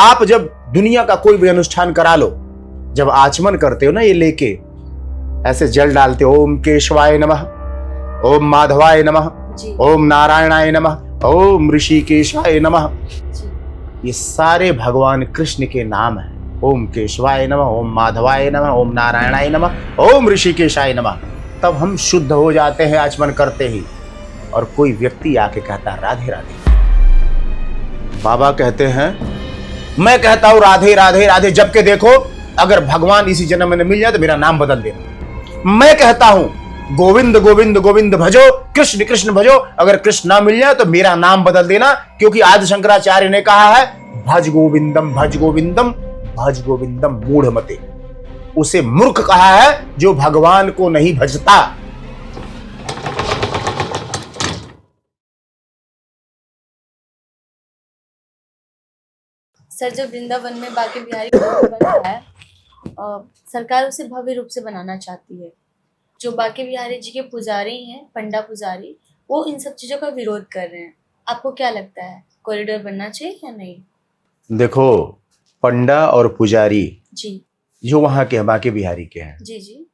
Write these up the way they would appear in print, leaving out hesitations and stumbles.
आप जब दुनिया का कोई भी अनुष्ठान करा लो, जब आचमन करते हो ना, ये लेके ऐसे जल डालते हो, ओम केशवाय नमः, ओम माधवाय नमः, ओम नारायणाय नमः, ओम ऋषिकेशाय नमः, ये सारे भगवान कृष्ण के नाम हैं। ओम केशवाय नमः, ओम माधवाय नमः, ओम नारायणाय नमः, ओम ऋषिकेशाय नमः। तब हम शुद्ध हो जाते हैं आचमन करते ही। और कोई व्यक्ति आके कहता है राधे राधे, बाबा कहते हैं मैं कहता हूं राधे राधे राधे, जबकि देखो अगर भगवान इसी जन्म में मिल जाए तो मेरा नाम बदल देना। मैं कहता हूं गोविंद गोविंद गोविंद भजो, कृष्ण कृष्ण भजो, अगर कृष्ण ना मिल जाए तो मेरा नाम बदल देना, क्योंकि आदि शंकराचार्य ने कहा है भज गोविंदम भज गोविंदम भज गोविंदम मूढ़मते। उसे मूर्ख कहा है जो भगवान को नहीं भजता। सर, जो वृंदावन में बांके बिहारी मंदिर बन रहा है, सरकार उसे भव्य रूप से बनाना चाहती है। जो बांके बिहारी जी के पुजारी हैं, पंडा पुजारी, वो इन सब चीजों का विरोध कर रहे हैं। आपको क्या लगता है, कॉरिडोर बनना चाहिए या नहीं? देखो, पंडा और पुजारी जी जो वहां के बांके बिहारी के हैं, जी जी,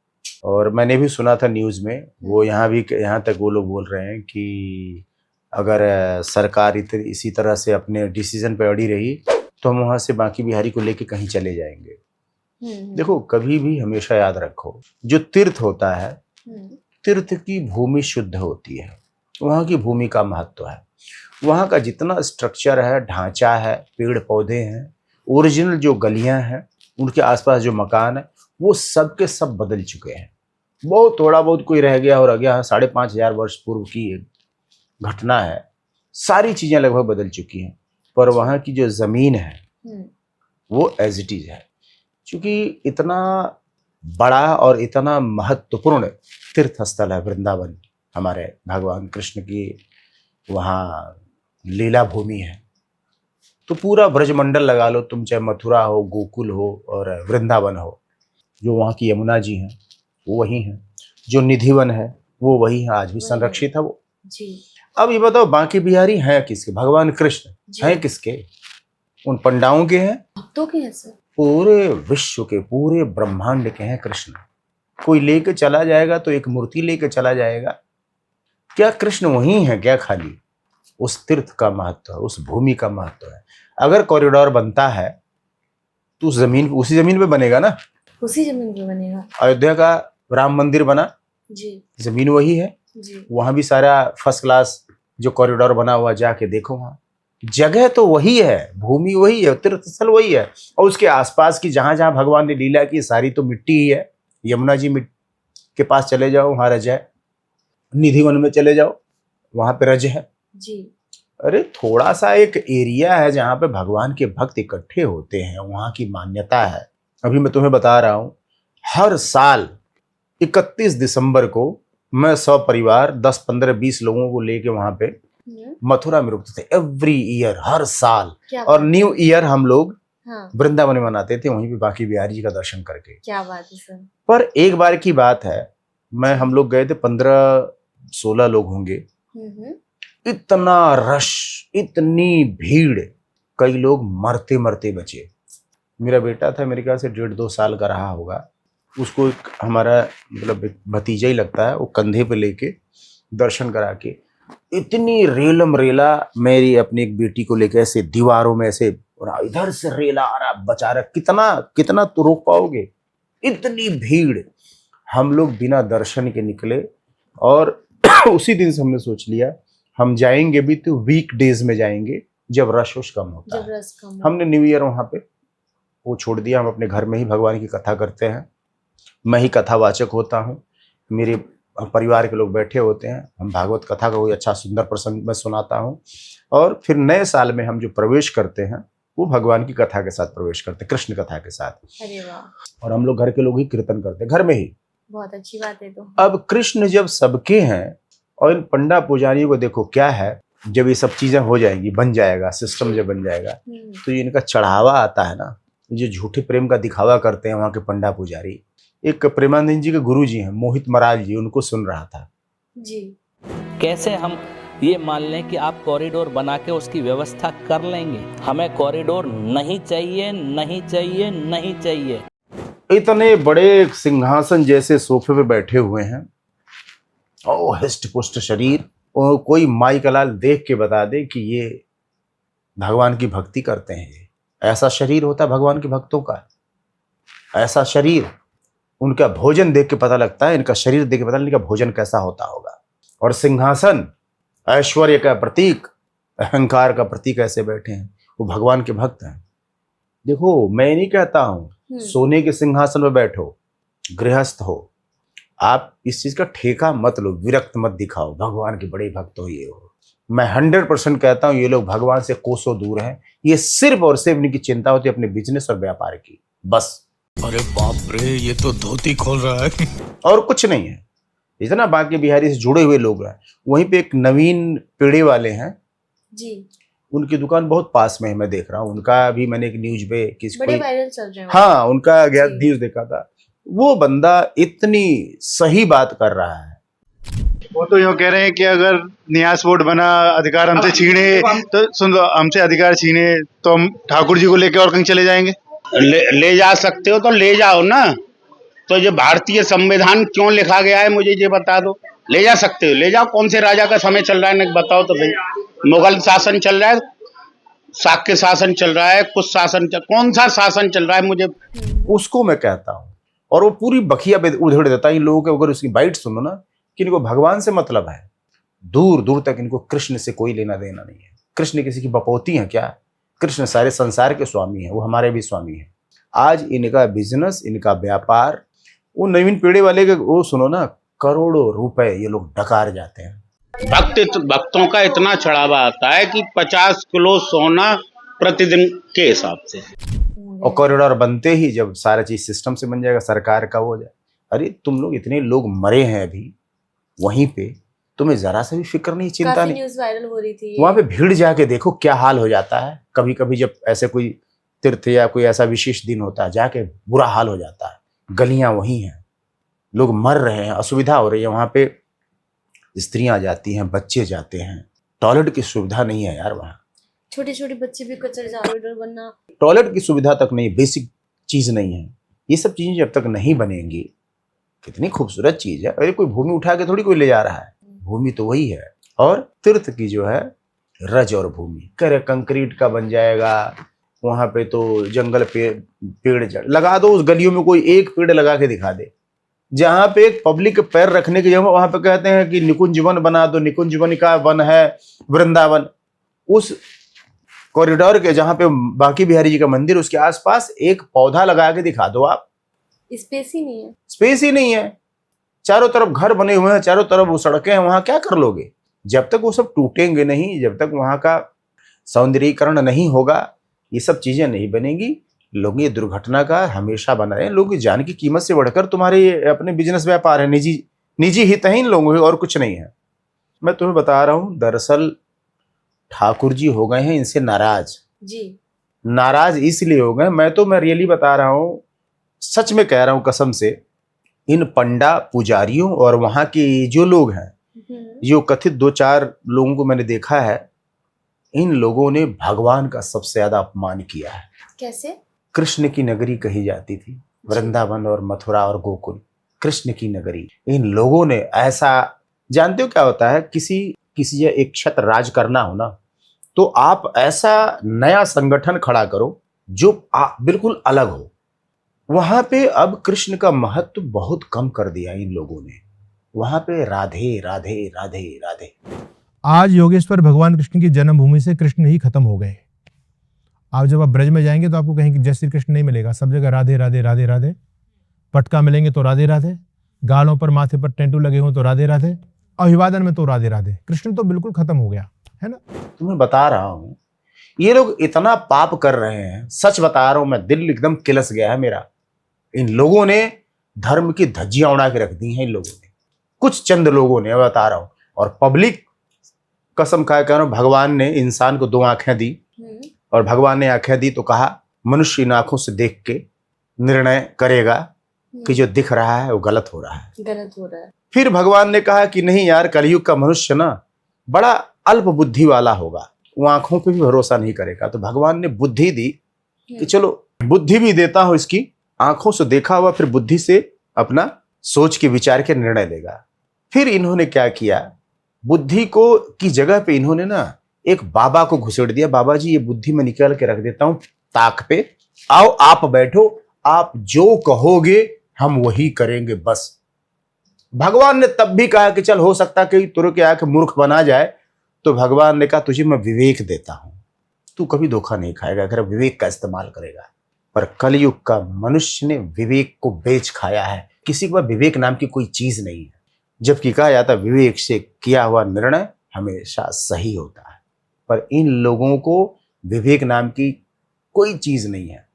और मैंने भी सुना था न्यूज में, वो यहाँ तक वो लोग बोल रहे हैं कि अगर सरकार इसी तरह से अपने डिसीजन पे अड़ी रही तो हम वहां से बांके बिहारी को लेके कहीं चले जाएंगे। देखो, कभी भी हमेशा याद रखो, जो तीर्थ होता है, तीर्थ की भूमि शुद्ध होती है, वहां की भूमि का महत्व है। वहां का जितना स्ट्रक्चर है, ढांचा है, पेड़ पौधे हैं, ओरिजिनल जो गलियां हैं, उनके आसपास जो मकान है, वो सब के सब बदल चुके हैं। बहुत थोड़ा बहुत कोई रह गया और रह गया, 5,500 वर्ष पूर्व की एक घटना है, सारी चीजें लगभग बदल चुकी हैं। पर वहां की जो जमीन है वो एज इट इज है। क्योंकि इतना बड़ा और इतना महत्वपूर्ण तीर्थ स्थल है वृंदावन, हमारे भगवान कृष्ण की वहाँ लीला भूमि है। तो पूरा ब्रजमंडल लगा लो तुम, चाहे मथुरा हो, गोकुल हो और वृंदावन हो। जो वहाँ की यमुना जी हैं वो वही हैं, जो निधिवन है वो वही है, आज भी संरक्षित है वो जी। अब ये बताओ, बांके बिहारी हैं किसके? भगवान कृष्ण हैं किसके? उन पंडाओं के हैं, भक्तों के हैं सर। पूरे विश्व के, पूरे ब्रह्मांड के हैं कृष्ण। कोई लेके चला जाएगा तो एक मूर्ति लेके चला जाएगा, क्या कृष्ण वही है क्या? खाली उस तीर्थ का महत्व है, उस भूमि का महत्व है। अगर कॉरिडोर बनता है तो उस जमीन, उसी जमीन पे बनेगा ना, उसी जमीन पे बनेगा। अयोध्या का राम मंदिर बना जी, जमीन वही है जी। वहां भी सारा फर्स्ट क्लास जो कॉरिडोर बना हुआ, जाके देखो, वहां जगह तो वही है, भूमि वही है, तीर्थ स्थल वही है। और उसके आसपास की जहां जहां भगवान ने लीला की, सारी तो मिट्टी ही है। यमुना जी के पास चले जाओ, वहां रज है। निधिवन में चले जाओ, वहां पे रज है जी। अरे थोड़ा सा एक एरिया है जहां पे भगवान के भक्त इकट्ठे होते हैं, वहां की मान्यता है। अभी मैं तुम्हें बता रहा हूं, हर साल 31 दिसंबर को मैं 100 परिवार 10, 15, 20 लोगों को लेके वहां पे मथुरा में रुकते थे। एवरी ईयर, हर साल। और न्यू ईयर हम लोग वृंदावन में मनाते थे, वहीं पे बांके बिहारी जी का दर्शन करके। क्या बात है सर। पर एक बार की बात है, हम लोग गए थे, 15-16 लोग होंगे। इतना रश, इतनी भीड़, कई लोग मरते मरते बचे। मेरा बेटा था, मेरे ख्याल से 1.5-2 साल का रहा होगा। उसको एक हमारा मतलब भतीजा ही लगता है, वो कंधे पे लेके दर्शन करा के, इतनी रेलम रेला, मेरी अपनी एक बेटी को लेके ऐसे दीवारों में ऐसे, इधर से रेला आ रहा, बचा रहा, कितना कितना तो रोक पाओगे, इतनी भीड़। हम लोग बिना दर्शन के निकले, और उसी दिन से हमने सोच लिया हम जाएंगे भी तो वीक डेज में जाएंगे, जब रश कम होता है। हमने न्यू ईयर वहां पे वो छोड़ दिया। हम अपने घर में ही भगवान की कथा करते हैं, मैं ही कथावाचक होता हूँ, मेरे परिवार के लोग बैठे होते हैं, हम भागवत कथा का कोई अच्छा सुंदर प्रसंग में सुनाता हूँ। और फिर नए साल में हम जो प्रवेश करते हैं वो भगवान की कथा के साथ प्रवेश करते हैं, कृष्ण कथा के साथ। अरे वाह। और हम लोग घर के लोग ही कीर्तन करते हैं, घर में ही। बहुत अच्छी बात है। तो अब कृष्ण जब सबके हैं, और इन पंडा पुजारियों को देखो क्या है, जब ये सब चीजें हो जाएंगी, बन जाएगा सिस्टम, जब बन जाएगा तो ये इनका चढ़ावा आता है ना, जो झूठे प्रेम का दिखावा करते हैं वहां के पंडा पुजारी। एक प्रेमानंद जी के गुरु जी हैं, मोहित महाराज जी, उनको सुन रहा था जी। कैसे हम ये मान लें कि आप कॉरिडोर बना के उसकी व्यवस्था कर लेंगे। हमें कॉरिडोर नहीं चाहिए, नहीं चाहिए, नहीं चाहिए। इतने बड़े सिंहासन जैसे सोफे पे बैठे हुए हैं, ओ हिस्ट पुष्ट शरीर, और कोई माई का लाल देख के बता दे कि ये भगवान की भक्ति करते हैं। ये ऐसा शरीर होता है भगवान के भक्तों का, ऐसा शरीर। उनका भोजन देख के पता लगता है, इनका शरीर देख के पता लगता है इनका भोजन कैसा होता होगा। और सिंहासन ऐश्वर्य का प्रतीक, अहंकार का प्रतीक ऐसे बैठे हैं, वो भगवान के भक्त हैं। देखो, मैं नहीं कहता हूं सोने के सिंहासन पर बैठो, गृहस्थ हो, आप इस चीज का ठेका मत लो, विरक्त मत दिखाओ, भगवान के बड़े भक्त हो, ये हो। मैं 100% कहता हूं ये लोग भगवान से कोसों दूर हैं। ये सिर्फ और सिर्फ इनकी चिंता होती है अपने बिजनेस और व्यापार की, बस। अरे बाप रे, ये तो धोती खोल रहा है। और कुछ नहीं है। इतना बांके बिहारी से जुड़े हुए लोग हैं। वहीं पे एक नवीन पेड़े वाले हैं जी, उनकी दुकान बहुत पास में है, मैं देख रहा हूँ उनका भी। मैंने एक न्यूज पे बड़े वायरल चल रहे हैं। हाँ, उनका गया न्यूज देखा था। वो बंदा इतनी सही बात कर रहा है। वो तो यूँ कह रहे हैं कि अगर न्यास बोर्ड बना, अधिकार हमसे छीने, तो सुन लो, हमसे अधिकार छीने तो हम ठाकुर जी को लेके और कहीं चले जाएंगे। ले जा सकते हो तो ले जाओ ना। तो ये भारतीय संविधान क्यों लिखा गया है मुझे ये बता दो। ले जा सकते हो, ले जाओ। कौन से राजा का समय चल रहा है ना, बताओ तो सही। मुगल शासन चल रहा है, शाक्य शासन चल रहा है, कुछ शासन कौन सा शासन चल रहा है मुझे, उसको मैं कहता हूँ। और वो पूरी बखिया पे उधेड़ देता है इन लोगों के। अगर उसकी बाइट सुनो ना, कि इनको भगवान से मतलब है, दूर दूर तक इनको कृष्ण से कोई लेना देना नहीं है। कृष्ण किसी की बपौती है क्या? कृष्ण सारे संसार के स्वामी हैं, वो हमारे भी स्वामी हैं। आज इनका बिजनेस, इनका व्यापार, वो नवीन पीढ़ी वाले के वो सुनो ना, करोड़ों रुपए ये लोग डकार जाते हैं। भक्तों का इतना चढ़ावा आता है कि 50 किलो सोना प्रतिदिन के हिसाब से। और कॉरिडोर बनते ही जब सारा चीज सिस्टम से बन जाएगा, सरकार का हो जाए, अरे तुम लोग इतने लोग मरे हैं अभी वहीं पे, तुम्हें जरा सा भी फिक्र नहीं, चिंता नहीं। न्यूज़ वायरल हो रही थी, वहां पे भीड़ जाके देखो क्या हाल हो जाता है। कभी कभी जब ऐसे कोई तीर्थ या कोई ऐसा विशेष दिन होता है, जाके बुरा हाल हो जाता है। गलियां वही हैं, लोग मर रहे हैं, असुविधा हो रही है। वहां पे स्त्रियां जाती हैं, बच्चे जाते हैं, टॉयलेट की सुविधा नहीं है यार वहाँ। छोटे छोटे बच्चे भी कचरे कॉरिडोर बनना, टॉयलेट की सुविधा तक नहीं, बेसिक चीज नहीं है। ये सब चीजें जब तक नहीं बनेंगी, कितनी खूबसूरत चीज है। अरे कोई भूमि उठा के थोड़ी कोई ले जा रहा है, भूमि तो वही है। और तीर्थ की जो है रज और भूमि, करे कंक्रीट का बन जाएगा। वहां पे तो जंगल पे पेड़ लगा दो, उस गलियों में कोई एक पेड़ लगा के दिखा दे। जहां पे एक पब्लिक पैर रखने की जगह, वहां पे कहते हैं कि निकुंज वन बना दो, निकुंज वन का वन है वृंदावन। उस कॉरिडोर के जहां पे बांके बिहारी जी का मंदिर, उसके आसपास एक पौधा लगा के दिखा दो आप। स्पेस ही नहीं है, स्पेस ही नहीं है। चारों तरफ घर बने हुए हैं, चारों तरफ वो सड़कें हैं, वहां क्या कर लोगे? जब तक वो सब टूटेंगे नहीं, जब तक वहां का सौंदर्यीकरण नहीं होगा, ये सब चीजें नहीं बनेंगी। लोग ये दुर्घटना का हमेशा बना रहे हैं। लोग जान की कीमत से बढ़कर तुम्हारे अपने बिजनेस व्यापार है, निजी हित है इन लोगों के, और कुछ नहीं है। मैं तुम्हें बता रहा हूं, दरअसल ठाकुर जी हो गए हैं इनसे नाराज जी। नाराज इसलिए हो गए, मैं रियली बता रहा हूं, सच में कह रहा हूं कसम से, इन पंडा पुजारियों और वहां के जो लोग हैं, जो कथित 2-4 लोगों को मैंने देखा है, इन लोगों ने भगवान का सबसे ज्यादा अपमान किया है। कैसे? कृष्ण की नगरी कही जाती थी वृंदावन और मथुरा और गोकुल, कृष्ण की नगरी। इन लोगों ने ऐसा, जानते हो क्या होता है, किसी एक क्षेत्र राज करना हो ना, तो आप ऐसा नया संगठन खड़ा करो जो बिल्कुल अलग हो। वहां पे अब कृष्ण का महत्व बहुत कम कर दिया इन लोगों ने। वहां पे राधे राधे राधे राधे। आज योगेश्वर भगवान कृष्ण की जन्मभूमि से कृष्ण ही खत्म हो गए। आप जब आप ब्रज में जाएंगे तो आपको कहीं जय श्री कृष्ण नहीं मिलेगा, सब जगह राधे राधे राधे राधे। पटका मिलेंगे तो राधे राधे, गालों पर माथे पर टेंटू लगे हों तो राधे राधे, अभिवादन में तो राधे राधे। कृष्ण तो बिल्कुल खत्म हो गया है ना। तुम्हें बता रहा हूं, ये लोग इतना पाप कर रहे हैं, सच बता रहा हूं मैं, दिल एकदम किलस गया है मेरा। इन लोगों ने धर्म की धज्जियां उड़ा के रख दी हैं इन लोगों ने, कुछ चंद लोगों ने, बता रहा हूं। और पब्लिक कसम खा कह रहा हूं, भगवान ने इंसान को 2 आंखें दी, और भगवान ने आंखें दी तो कहा मनुष्य इन आंखों से देख के निर्णय करेगा कि जो दिख रहा है वो गलत हो रहा है। गलत हो रहा है। फिर भगवान ने कहा कि नहीं यार, कलयुग का मनुष्य ना बड़ा अल्प बुद्धि वाला होगा, वो आंखों पे भी भरोसा नहीं करेगा। तो भगवान ने बुद्धि दी कि चलो बुद्धि भी देता हूं इसकी, आंखों से देखा हुआ फिर बुद्धि से अपना सोच के विचार के निर्णय लेगा। फिर इन्होंने क्या किया, बुद्धि को की जगह पे इन्होंने ना एक बाबा को घुसेड़ दिया। बाबा जी ये बुद्धि में निकाल के रख देता हूं ताक पे, आओ आप बैठो, आप जो कहोगे हम वही करेंगे बस। भगवान ने तब भी कहा कि चल हो सकता कि तुरु के आके मूर्ख बना जाए, तो भगवान ने कहा तुझे मैं विवेक देता हूं, तू कभी धोखा नहीं खाएगा अगर विवेक का इस्तेमाल करेगा। पर कलयुग का मनुष्य ने विवेक को बेच खाया है, किसी के पास विवेक नाम की कोई चीज नहीं है। जबकि कहा जाता विवेक से किया हुआ निर्णय हमेशा सही होता है, पर इन लोगों को विवेक नाम की कोई चीज नहीं है।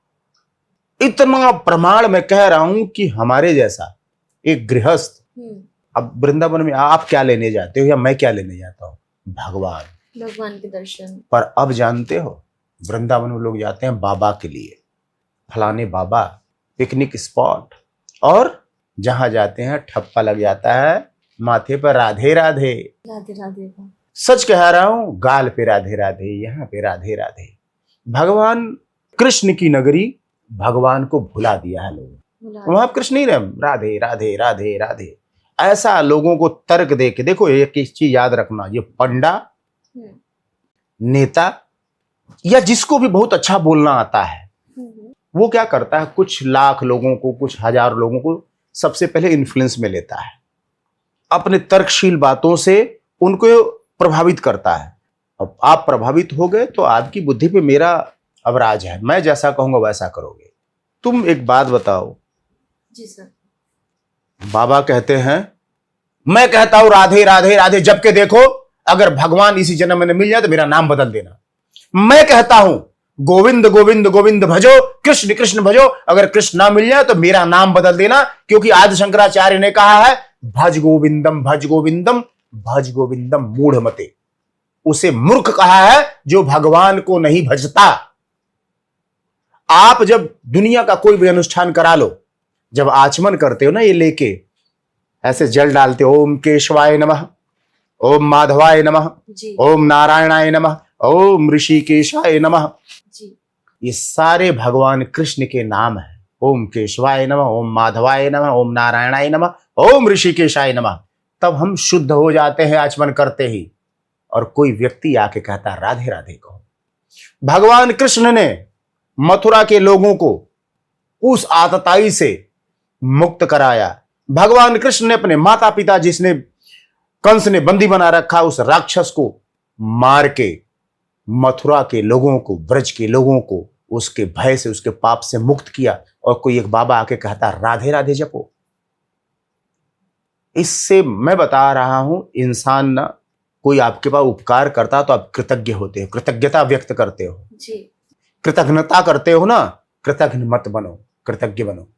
इतना प्रमाण मैं कह रहा हूं कि हमारे जैसा एक गृहस्थ, अब वृंदावन में आप क्या लेने जाते हो या मैं क्या लेने जाता हूं, भगवान के दर्शन। पर अब जानते हो वृंदावन में लोग जाते हैं बाबा के लिए, फलाने बाबा, पिकनिक स्पॉट, और जहां जाते हैं ठप्पा लग जाता है माथे पर राधे राधे। राधे राधे का सच कह रहा हूं, गाल पे राधे राधे, यहाँ पे राधे राधे। भगवान कृष्ण की नगरी, भगवान को भुला दिया है लोगों। वहां कृष्ण नहीं रहे, राधे राधे राधे राधे। ऐसा लोगों को तर्क दे के देखो, एक चीज याद रखना, ये पंडा, नेता या जिसको भी बहुत अच्छा बोलना आता है, वो क्या करता है, कुछ लाख लोगों को, कुछ हजार लोगों को सबसे पहले इन्फ्लुएंस में लेता है, अपने तर्कशील बातों से उनको प्रभावित करता है। अब आप प्रभावित हो गए तो आपकी बुद्धि पे मेरा अब राज है, मैं जैसा कहूंगा वैसा करोगे। तुम एक बात बताओ। जी सर। बाबा कहते हैं, मैं कहता हूं राधे राधे राधे, जबकि देखो अगर भगवान इसी जन्म में मिल जाए तो मेरा नाम बदल देना। मैं कहता हूं गोविंद गोविंद गोविंद भजो, कृष्ण कृष्ण भजो, अगर कृष्ण ना मिल जाए तो मेरा नाम बदल देना, क्योंकि आदि शंकराचार्य ने कहा है भज गोविंदम भज गोविंदम भज गोविंदम मूढ़ मते। उसे मूर्ख कहा है जो भगवान को नहीं भजता। आप जब दुनिया का कोई भी अनुष्ठान करा लो, जब आचमन करते हो ना, ये लेके ऐसे जल डालते हो, ओम केशवाय नमः, ओम माधवाय नमः, ओम नारायणाय नमः, ओम ऋषिकेशाय नमः, ये सारे भगवान कृष्ण के नाम है। ओम केशवाय नमः, ओम माधवाय नमः, ओम नारायणाय नमः, ओम ऋषिकेशाय नमः। तब हम शुद्ध हो जाते हैं आचमन करते ही। और कोई व्यक्ति आके कहता राधे राधे कहो। भगवान कृष्ण ने मथुरा के लोगों को उस आतताई से मुक्त कराया। भगवान कृष्ण ने अपने माता पिता, जिसने कंस ने बंदी बना रखा, उस राक्षस को मार के मथुरा के लोगों को, ब्रज के लोगों को उसके भय से, उसके पाप से मुक्त किया। और कोई एक बाबा आके कहता राधे राधे जपो। इससे मैं बता रहा हूं, इंसान ना, कोई आपके पास उपकार करता तो आप कृतज्ञ होते हो, कृतज्ञता व्यक्त करते हो जी। कृतज्ञता करते हो ना, कृतज्ञ मत बनो, कृतज्ञ बनो।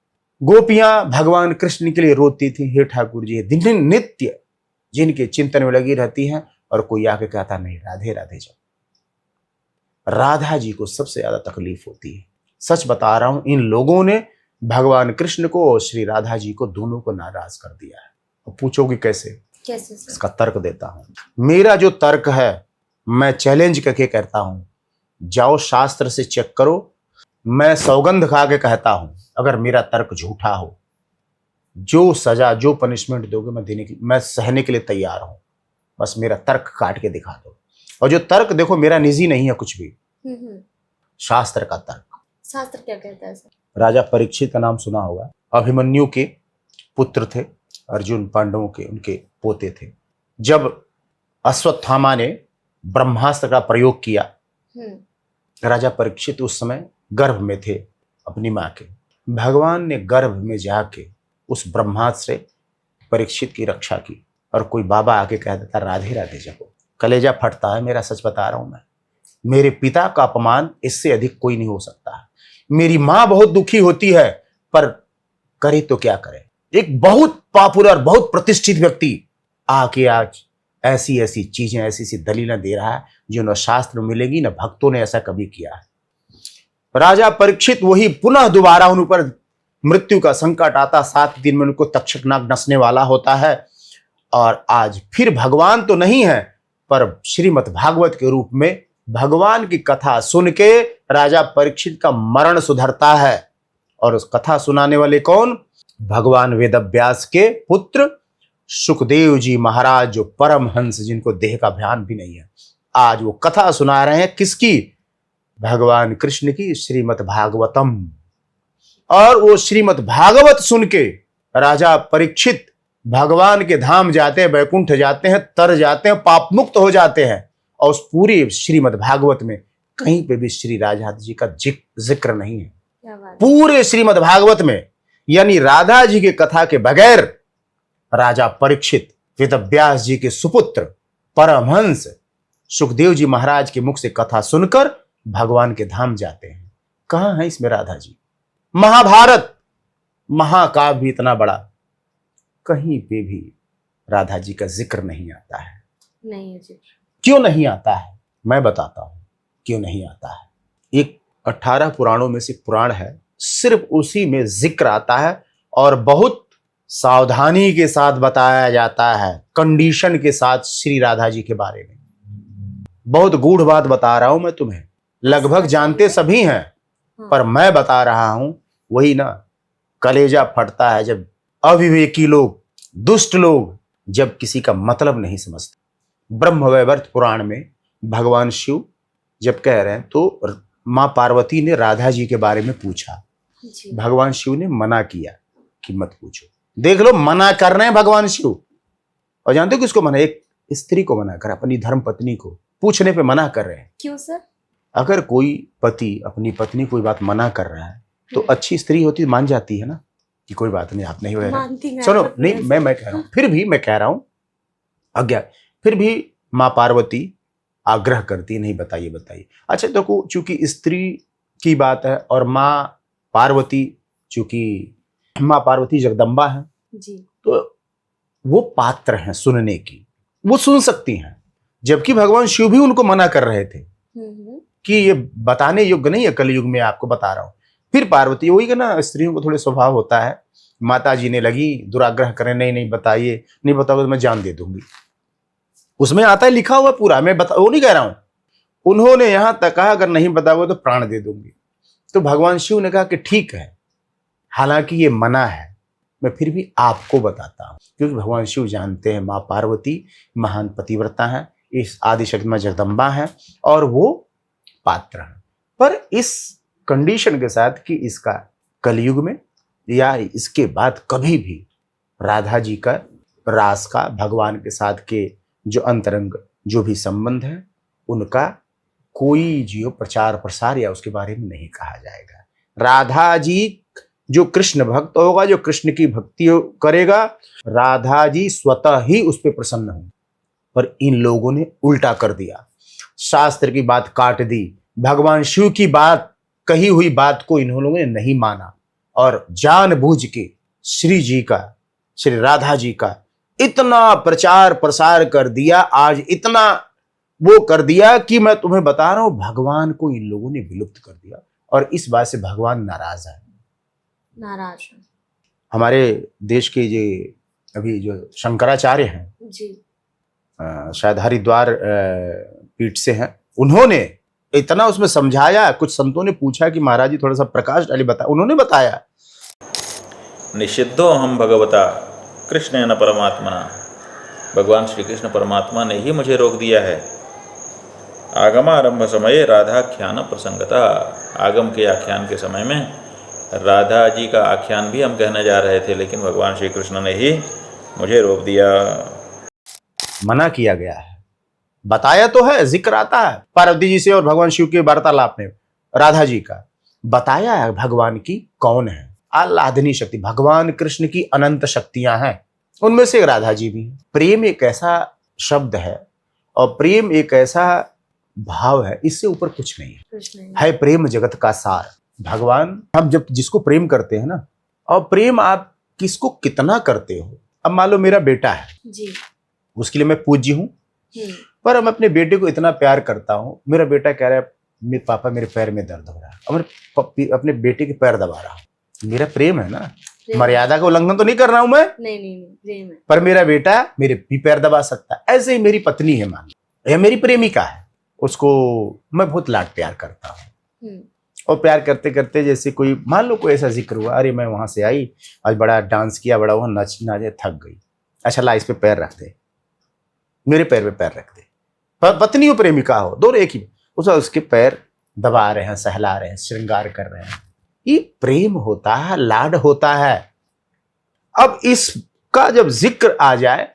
गोपियां भगवान कृष्ण के लिए रोती थी, हे ठाकुर जी, दिन नित्य जिनके चिंतन में लगी रहती हैं, और कोई आके कहता नहीं राधे राधे जप। राधा जी को सबसे ज्यादा तकलीफ होती है। सच बता रहा हूं, इन लोगों ने भगवान कृष्ण को और श्री राधा जी को दोनों को नाराज कर दिया है। और पूछोगे कैसे? कैसे सर? इसका तर्क देता हूं। मेरा जो तर्क है, मैं चैलेंज करके कहता हूं, जाओ शास्त्र से चेक करो। मैं सौगंध खा के कहता हूं, अगर मेरा तर्क झूठा हो, जो सजा, जो पनिशमेंट दोगे मैं देने की, मैं सहने के लिए तैयार हूं। बस मेरा तर्क काट के दिखा दो। और जो तर्क देखो मेरा निजी नहीं है कुछ भी, शास्त्र का तर्क। शास्त्र क्या कहता है सर? राजा परीक्षित का नाम सुना होगा, अभिमन्यु के पुत्र थे, अर्जुन पांडवों के उनके पोते थे। जब अश्वत्थामा ने ब्रह्मास्त्र का प्रयोग किया, राजा परीक्षित उस समय गर्भ में थे अपनी मां के। भगवान ने गर्भ में जाके उस ब्रह्मास्त्र से परीक्षित की रक्षा की। और कोई बाबा आके कह देता राधे राधे जपो, कलेजा फटता है मेरा। सच बता रहा हूं मैं, मेरे पिता का अपमान इससे अधिक कोई नहीं हो सकता है। मेरी मां बहुत दुखी होती है, पर करे तो क्या करे। एक बहुत पॉपुलर, बहुत प्रतिष्ठित व्यक्ति आके आज ऐसी ऐसी चीजें, ऐसी ऐसी दलीलें दे रहा है जो न शास्त्र में मिलेगी, न भक्तों ने ऐसा कभी किया है। राजा परीक्षित वही पुनः दोबारा उन पर मृत्यु का संकट आता, 7 दिन में उनको तक्षक नाग नसने वाला होता है। और आज फिर भगवान तो नहीं है, पर श्रीमद् भागवत के रूप में भगवान की कथा सुन के राजा परीक्षित का मरण सुधरता है। और उस कथा सुनाने वाले कौन? भगवान वेदव्यास के पुत्र सुखदेव जी महाराज, जो परमहंस, जिनको देह का ध्यान भी नहीं है। आज वो कथा सुना रहे हैं किसकी? भगवान कृष्ण की, श्रीमद् भागवतम। और वो श्रीमद् भागवत सुन के राजा परीक्षित भगवान के धाम जाते हैं, वैकुंठ जाते हैं, तर जाते हैं, पाप मुक्त हो जाते हैं। और उस पूरी श्रीमद् भागवत में कहीं पे भी श्री राधा जी का जिक्र नहीं है। क्या बात है। पूरे श्रीमद् भागवत में, यानी राधा जी के कथा के बगैर राजा परीक्षित वेदव्यास जी के सुपुत्र परमहंस सुखदेव जी महाराज के मुख से कथा सुनकर भगवान के धाम जाते हैं। कहां है इसमें राधा जी? महाभारत महाकाव्य भी इतना बड़ा, कहीं पे भी राधा जी का जिक्र नहीं आता है। नहीं है जी। क्यों नहीं आता है? मैं बताता हूं क्यों नहीं आता है। एक 18 पुराणों में से पुराण है, सिर्फ उसी में जिक्र आता है और बहुत सावधानी के साथ बताया जाता है, कंडीशन के साथ, श्री राधा जी के बारे में। बहुत गूढ़ बात बता रहा हूं मैं तुम्हें, लगभग जानते सभी हैं, पर मैं बता रहा हूं। वही ना, कलेजा फटता है जब अविवेकी लोग, दुष्ट लोग, जब किसी का मतलब नहीं समझते। ब्रह्मवैवर्त पुराण में भगवान शिव जब कह रहे हैं तो माँ पार्वती ने राधा जी के बारे में पूछा, जी। भगवान शिव ने मना किया कि मत पूछो। देख लो, मना कर रहे हैं भगवान शिव। और जानते हो किसको मना? एक स्त्री को मना कर, अपनी धर्म पत्नी को पूछने पे मना कर रहे हैं। क्यों सर? अगर कोई पति अपनी पत्नी कोई बात मना कर रहा है तो अच्छी स्त्री होती मान जाती है ना कि कोई बात नहीं, आप नहीं हो। मानती मैं। सुनो, नहीं, मैं कह रहा हूं, फिर भी मैं कह रहा हूं अज्ञा, फिर भी माँ पार्वती आग्रह करती, नहीं बताइए बताइए। अच्छा, तो चूंकि स्त्री की बात है और माँ पार्वती, चूंकि माँ पार्वती जगदम्बा है, जी। तो वो पात्र हैं सुनने की, वो सुन सकती हैं। जबकि भगवान शिव भी उनको मना कर रहे थे कि ये बताने योग्य नहीं है, कलयुग में आपको बता रहा हूं। फिर पार्वती, वही का ना, स्त्रियों को थोड़े स्वभाव होता है, माता जी ने लगी दुराग्रह करें, नहीं नहीं बताइए, नहीं बताओगे तो मैं जान दे दूंगी। उसमें आता है, लिखा हुआ पूरा, मैं वो नहीं कह रहा हूं। उन्होंने यहां तक कहा अगर नहीं बताओगे तो प्राण दे दूंगी। तो भगवान शिव ने कहा कि ठीक है, हालांकि ये मना है, मैं फिर भी आपको बताता हूं, क्योंकि भगवान शिव जानते हैं माँ पार्वती महान पतिव्रता है, इस आदिशक्ति माँ जगदम्बा है और वो पात्र है। पर इस कंडीशन के साथ कि इसका कलयुग में या इसके बाद कभी भी राधा जी का, रास का, भगवान के साथ के जो अंतरंग जो भी संबंध है, उनका कोई जो प्रचार प्रसार या उसके बारे में नहीं कहा जाएगा। राधा जी जो कृष्ण भक्त होगा, जो कृष्ण की भक्ति करेगा, राधा जी स्वतः ही उस पर प्रसन्न होंगे। पर इन लोगों ने उल्टा कर दिया, शास्त्र की बात काट दी, भगवान शिव की बात, कही हुई बात को इन लोगों ने नहीं माना और जानबूझ के श्री जी का, श्री राधा जी का इतना प्रचार प्रसार कर दिया, आज इतना वो कर दिया कि मैं तुम्हें बता रहा हूं, भगवान को इन लोगों ने विलुप्त कर दिया। और इस बात से भगवान नाराज है, नाराज है। हमारे देश के ये अभी जो शंकराचार्य हैं, जी। शायद हरिद्वार पीठ से हैं, उन्होंने इतना उसमें समझाया। कुछ संतों ने पूछा कि महाराज जी थोड़ा सा प्रकाश डाली, बता, उन्होंने बताया, निषिद्धो हम भगवता कृष्णेन परमात्मना, भगवान श्री कृष्ण परमात्मा ने ही मुझे रोक दिया है। आगमारंभ समय राधाख्यान प्रसंगता, आगम के आख्यान के समय में राधा जी का आख्यान भी हम कहने जा रहे थे, लेकिन भगवान श्री कृष्ण ने ही मुझे रोक दिया। मना किया गया है, बताया तो है, जिक्र आता है पार्वती जी से और भगवान शिव के वार्तालाप में राधा जी का बताया है भगवान की कौन है, आह्लादनी शक्ति। भगवान कृष्ण की अनंत शक्तियां हैं, उनमें से राधा जी भी। प्रेम एक ऐसा शब्द है और प्रेम एक ऐसा भाव है, इससे ऊपर कुछ नहीं है। प्रेम जगत का सार। भगवान, हम जब जिसको प्रेम करते हैं ना, और प्रेम आप किसको कितना करते हो। अब मान लो मेरा बेटा है जी, उसके लिए मैं पूज्य हूं, पर मैं अपने बेटे को इतना प्यार करता हूं, मेरा बेटा कह रहा है मेरे पापा मेरे पैर में दर्द हो रहा है, और मैं अपने बेटे के पैर दबा रहा हूं, मेरा प्रेम है ना, मर्यादा का उल्लंघन तो नहीं कर रहा हूं मैं। नहीं, प्रेम है। पर मेरा बेटा मेरे भी पैर दबा सकता है। ऐसे ही मेरी पत्नी है, मान यह मेरी प्रेमिका है, उसको मैं बहुत लाड प्यार करता हूँ। और प्यार करते करते जैसे कोई मान लो कोई ऐसा जिक्र हुआ, अरे मैं वहां से आई, आज बड़ा डांस किया, बड़ा वहां नाचे, थक गई, अच्छा ला इस पे पैर रख दे, मेरे पैर पे पैर रख दे। पत्नी हो प्रेमिका हो, दोनों एक ही, उसके पैर दबा रहे हैं, सहला रहे हैं, श्रृंगार कर रहे हैं, ये प्रेम होता है, लाड होता है। अब इसका जब जिक्र आ जाए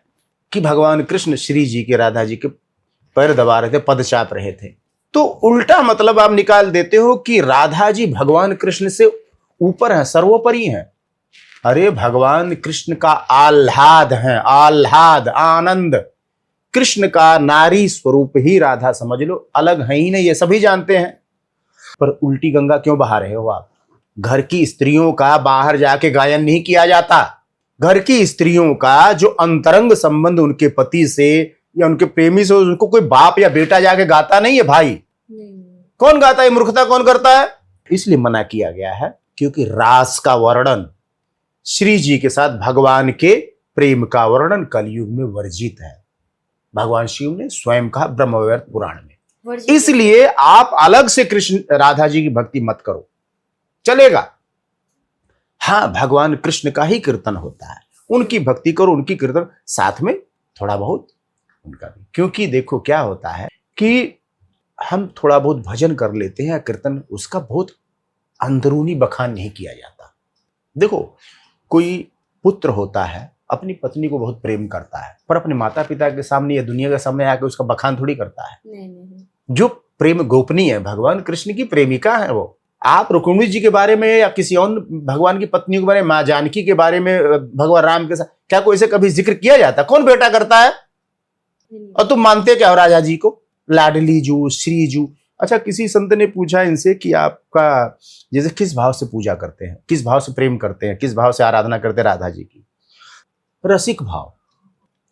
कि भगवान कृष्ण श्री जी के राधा जी के पैर दबा रहे थे, पद चाप रहे थे, तो उल्टा मतलब आप निकाल देते हो कि राधा जी भगवान कृष्ण से ऊपर हैं, सर्वोपरि हैं। अरे भगवान कृष्ण का आह्लाद है, आह्लाद, आनंद, कृष्ण का नारी स्वरूप ही राधा समझ लो, अलग है ही नहीं, ये सभी जानते हैं। पर उल्टी गंगा क्यों बहा रहे हो आप? घर की स्त्रियों का बाहर जाके गायन नहीं किया जाता। घर की स्त्रियों का जो अंतरंग संबंध उनके पति से या उनके प्रेमी से, उनको कोई बाप या बेटा जाके गाता नहीं है भाई। कौन गाता है? मूर्खता कौन करता है? इसलिए मना किया गया है क्योंकि रास का वर्णन, श्री जी के साथ भगवान के प्रेम का वर्णन कलयुग में वर्जित है। भगवान शिव ने स्वयं कहा ब्रह्मवैवर्त पुराण में। इसलिए आप अलग से कृष्ण राधा जी की भक्ति मत करो, चलेगा। हाँ, भगवान कृष्ण का ही कीर्तन होता है, उनकी भक्ति करो, उनकी कीर्तन, साथ में थोड़ा बहुत उनका भी। क्योंकि देखो क्या होता है कि हम थोड़ा बहुत भजन कर लेते हैं, कीर्तन, उसका बहुत अंदरूनी बखान नहीं किया जाता। देखो कोई पुत्र होता है, अपनी पत्नी को बहुत प्रेम करता है, पर अपने माता पिता के सामने या दुनिया के सामने आके उसका बखान थोड़ी करता है। नहीं। जो प्रेम गोपनीय है, भगवान कृष्ण की प्रेमिका है वो। आप रुक्मिणी जी के बारे में या किसी और भगवान की पत्नी के बारे में, माँ जानकी के बारे में, भगवान राम के साथ क्या कोई से कभी जिक्र किया जाता? कौन बेटा करता है? और तुम मानते क्या हो राजा जी को? लाडली जू, श्री जू। अच्छा, किसी संत ने पूछा इनसे कि आपका जैसे किस भाव से पूजा करते हैं, किस भाव से प्रेम करते हैं, किस भाव से आराधना करते हैं राधा जी की? रसिक भाव।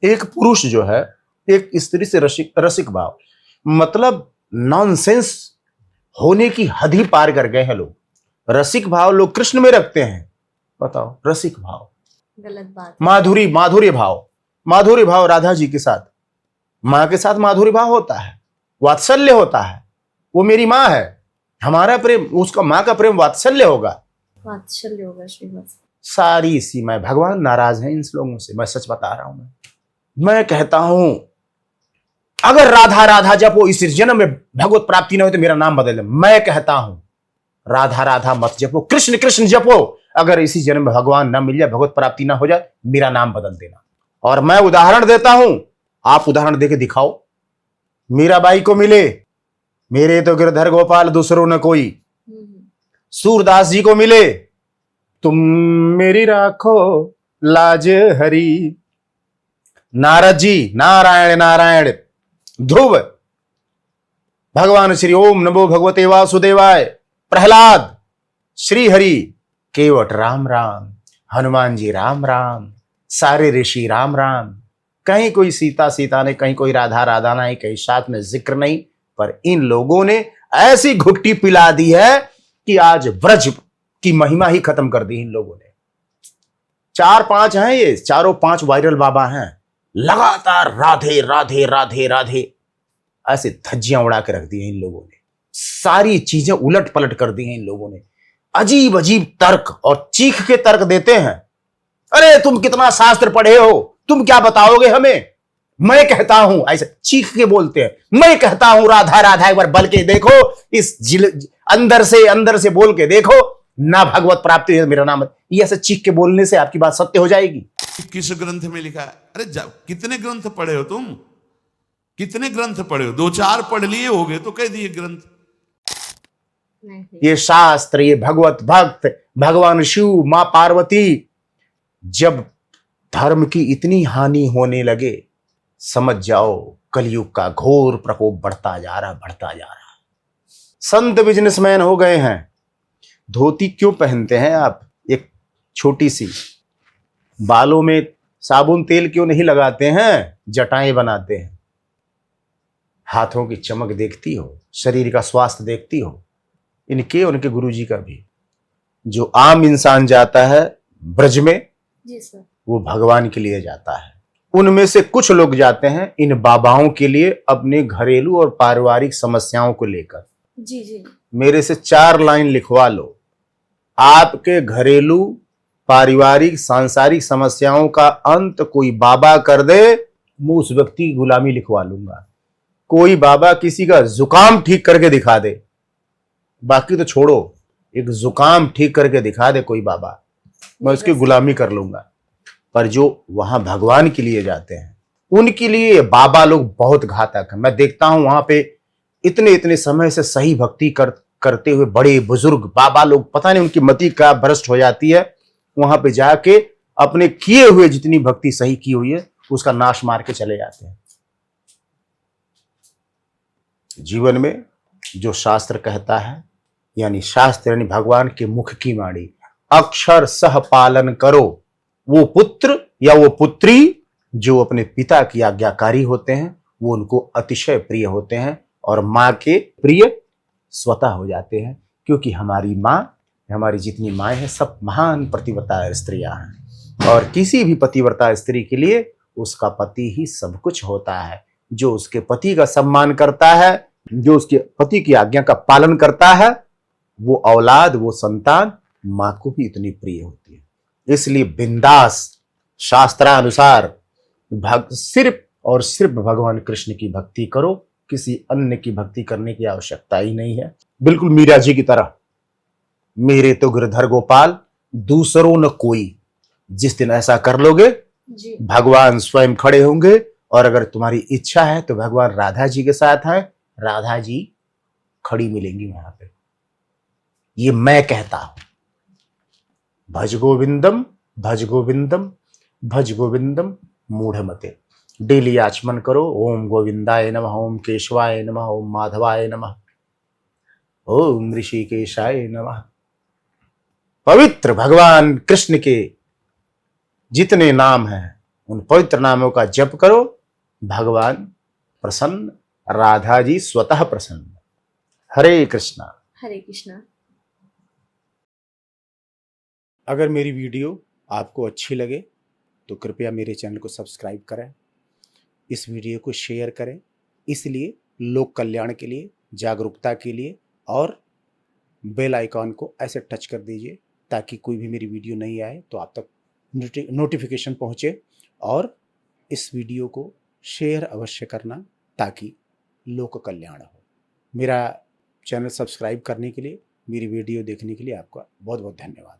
एक पुरुष जो है एक स्त्री से रसिक भाव, मतलब नॉनसेंस होने की हद ही पार कर गए हैं लोग। रसिक भाव लोग कृष्ण में रखते हैं, बताओ, रसिक भाव गलत बात। माधुर्य भाव राधा जी के साथ, माँ के साथ माधुर्य भाव होता है, वात्सल्य होता है। वो मेरी माँ है, हमारा प्रेम, उसका माँ का प्रेम वात्सल्य होगा श्रीमत। सारी सीमाएं, भगवान नाराज हैं इन लोगों से, मैं सच बता रहा हूं। मैं कहता हूं अगर राधा राधा जपो, इस जन्म में भगवत प्राप्ति न हो तो मेरा नाम बदल दे। मैं कहता हूं राधा राधा मत जपो, कृष्ण कृष्ण जपो, अगर इसी जन्म में भगवान न मिल जाए, भगवत प्राप्ति ना हो जाए, मेरा नाम बदल देना। और मैं उदाहरण देता हूं, आप उदाहरण देके दिखाओ। मीराबाई को मिले, मेरे तो गिरधर गोपाल दूसरों न कोई। सूरदास जी को मिले, तुम मेरी राखो लाज हरी। नारद जी, नारायण नारायण। ध्रुव, भगवान श्री ओम नमो भगवते वासुदेवाय। प्रहलाद, श्री हरि। केवट राम राम। हनुमान जी राम राम। सारे ऋषि राम राम। कहीं कोई सीता सीता नहीं, कहीं कोई राधा राधा नहीं, कहीं साथ में जिक्र नहीं। पर इन लोगों ने ऐसी घुट्टी पिला दी है कि आज ब्रज की महिमा ही खत्म कर दी इन लोगों ने। 4-5 हैं ये, चारों 5 वायरल बाबा हैं, लगातार राधे राधे राधे राधे ऐसे धज्जियां उड़ा के रख दी हैं इन लोगों ने। सारी चीजें उलट पलट कर दी हैं इन लोगों ने। अजीब अजीब तर्क और चीख के तर्क देते हैं। अरे तुम कितना शास्त्र पढ़े हो, तुम क्या बताओगे हमें? मैं कहता हूं, ऐसे चीख के बोलते हैं। मैं कहता हूं राधा राधा, एक बार बल के देखो, इस अंदर से बोल के देखो, ना भगवत प्राप्ति है मेरा नाम। ये ऐसे चीख के बोलने से आपकी बात सत्य हो जाएगी। किस ग्रंथ में लिखा है? अरे कितने ग्रंथ पढ़े हो तुम? कितने ग्रंथ पढ़े हो? 2-4 पढ़ लिए होगे तो कह दिए ग्रंथ। ये शास्त्र, ये भगवत भक्त, भगवान शिव, मां पार्वती, जब धर्म की इतनी हानि होने लगे, समझ जाओ कलयुग का घोर प्रकोप बढ़ता जा रहा। संत बिजनेसमैन हो गए हैं। धोती क्यों पहनते हैं आप? एक छोटी सी, बालों में साबुन तेल क्यों नहीं लगाते हैं? जटाएं बनाते हैं। हाथों की चमक देखती हो, शरीर का स्वास्थ्य देखती हो, इनके उनके गुरुजी का भी। जो आम इंसान जाता है ब्रज में, जी सर, वो भगवान के लिए जाता है। उनमें से कुछ लोग जाते हैं इन बाबाओं के लिए अपने घरेलू और पारिवारिक समस्याओं को लेकर। जी जी। मेरे से 4 लाइन लिखवा लो, आपके घरेलू पारिवारिक सांसारिक समस्याओं का अंत कोई बाबा कर दे, मैं उस व्यक्ति की गुलामी लिखवा लूंगा। कोई बाबा किसी का जुकाम ठीक करके दिखा दे, बाकी तो छोड़ो, एक जुकाम ठीक करके दिखा दे कोई बाबा, मैं उसकी गुलामी कर लूंगा। पर जो वहां भगवान के लिए जाते हैं उनके लिए ये बाबा लोग बहुत घातक है। मैं देखता हूं वहां पे इतने इतने समय से सही भक्ति करते हुए बड़े बुजुर्ग बाबा लोग, पता नहीं उनकी मति क्या भ्रष्ट हो जाती है, वहां पे जाके अपने किए हुए जितनी भक्ति सही की हुई है उसका नाश मार के चले जाते हैं। जीवन में जो शास्त्र कहता है, यानी शास्त्र यानी भगवान के मुख की वाणी, अक्षर सह पालन करो। वो पुत्र या वो पुत्री जो अपने पिता की आज्ञाकारी होते हैं वो उनको अतिशय प्रिय होते हैं और माँ के प्रिय स्वतः हो जाते हैं, क्योंकि हमारी माँ, हमारी जितनी माएँ हैं सब महान पतिव्रता स्त्रियां हैं और किसी भी पतिव्रता स्त्री के लिए उसका पति ही सब कुछ होता है। जो उसके पति का सम्मान करता है, जो उसके पति की आज्ञा का पालन करता है, वो औलाद, वो संतान माँ को भी इतनी प्रिय होती है। इसलिए बिंदास शास्त्रानुसार सिर्फ और सिर्फ भगवान कृष्ण की भक्ति करो, किसी अन्य की भक्ति करने की आवश्यकता ही नहीं है। बिल्कुल मीरा जी की तरह, मेरे तो गिरधर गोपाल दूसरों न कोई। जिस दिन ऐसा कर लोगे जी। भगवान स्वयं खड़े होंगे और अगर तुम्हारी इच्छा है तो भगवान राधा जी के साथ हैं, राधा जी खड़ी मिलेंगी वहां पे। ये मैं कहता हूं। भज गोविंदम भज गोविंदम भज गोविंदम मूढ़मते। डेली आचमन करो, ओम गोविंदाय नमः, ओम केशवाय नमः, ओम माधवाय नमः, ओम ऋषिकेशाय नमः। पवित्र भगवान कृष्ण के जितने नाम हैं उन पवित्र नामों का जप करो, भगवान प्रसन्न, राधा जी स्वतः प्रसन्न। हरे कृष्णा। हरे कृष्णा। अगर मेरी वीडियो आपको अच्छी लगे तो कृपया मेरे चैनल को सब्सक्राइब करें, इस वीडियो को शेयर करें, इसलिए लोक कल्याण के लिए, जागरूकता के लिए, और बेल आइकॉन को ऐसे टच कर दीजिए ताकि कोई भी मेरी वीडियो नहीं आए तो आप तक नोटिफिकेशन पहुंचे। और इस वीडियो को शेयर अवश्य करना ताकि लोक कल्याण हो। मेरा चैनल सब्सक्राइब करने के लिए, मेरी वीडियो देखने के लिए आपका बहुत बहुत धन्यवाद।